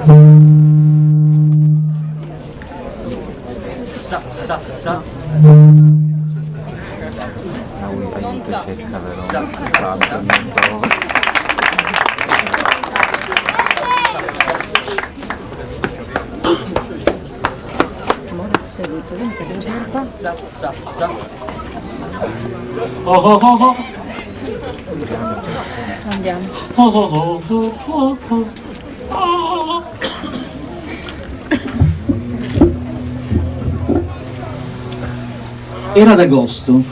Sa. Non sa. Sa. Oh. Andiamo. Oh. Era d'agosto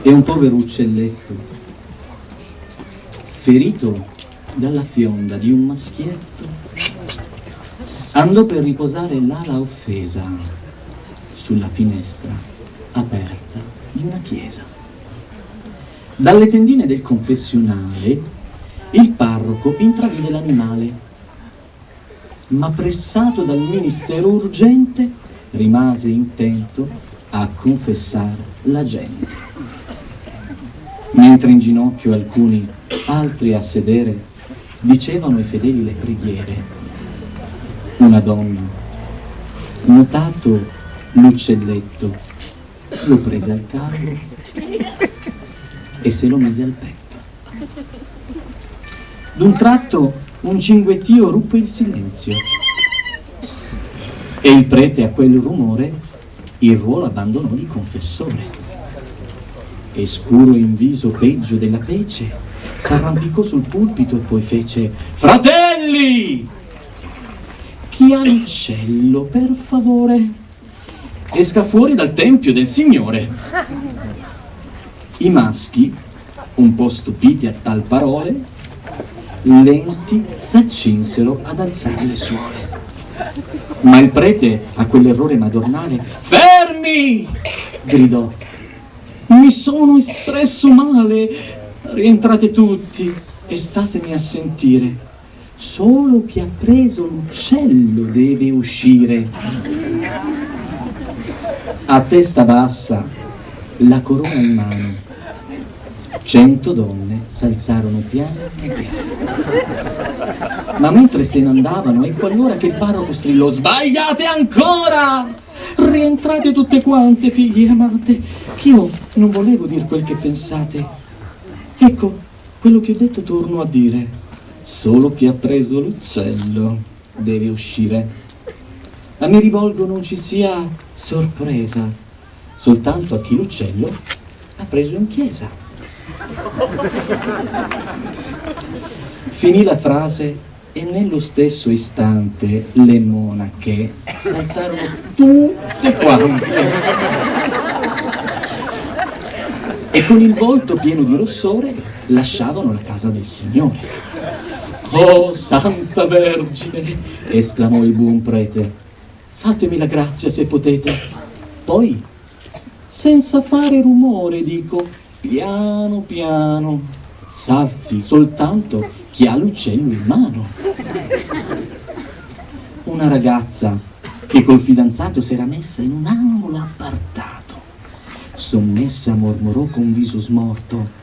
e un povero uccelletto, ferito dalla fionda di un maschietto, andò per riposare l'ala offesa sulla finestra aperta di una chiesa. Dalle tendine del confessionale il parroco intravide l'animale, ma pressato dal ministero urgente rimase intento a confessare la gente. Mentre in ginocchio alcuni, altri a sedere, dicevano ai fedeli le preghiere, una donna, notato l'uccelletto, lo prese al carro e se lo mise al petto. D'un tratto un cinguettio ruppe il silenzio e il prete a quel rumore il ruolo abbandonò di confessore e scuro in viso peggio della pece s'arrampicò sul pulpito e poi fece: fratelli, chi ha l'uccello per favore esca fuori dal tempio del Signore. I maschi, un po' stupiti a tal parole, lenti s'accinsero ad alzare le suole. Ma il prete, a quell'errore madornale, fermi! Gridò: mi sono espresso male, rientrate tutti e statemi a sentire. Solo chi ha preso l'uccello deve uscire. A testa bassa, la corona in mano, 100 donne s'alzarono piano ma mentre se ne andavano, ecco allora che il parroco strillò: sbagliate ancora! Rientrate tutte quante, figlie amate, che io non volevo dire quel che pensate. Ecco, quello che ho detto torno a dire: solo chi ha preso l'uccello deve uscire. A me rivolgo non ci sia sorpresa, soltanto a chi l'uccello ha preso in chiesa. Finì la frase e nello stesso istante le monache s'alzarono tutte quante e con il volto pieno di rossore lasciavano la casa del Signore. Oh, Santa Vergine! Esclamò il buon prete, fatemi la grazia se potete. Poi, senza fare rumore, dico, piano piano, s'alzi soltanto chi ha l'uccello in mano. Una ragazza che col fidanzato s'era messa in un angolo appartato, sommessa mormorò con viso smorto: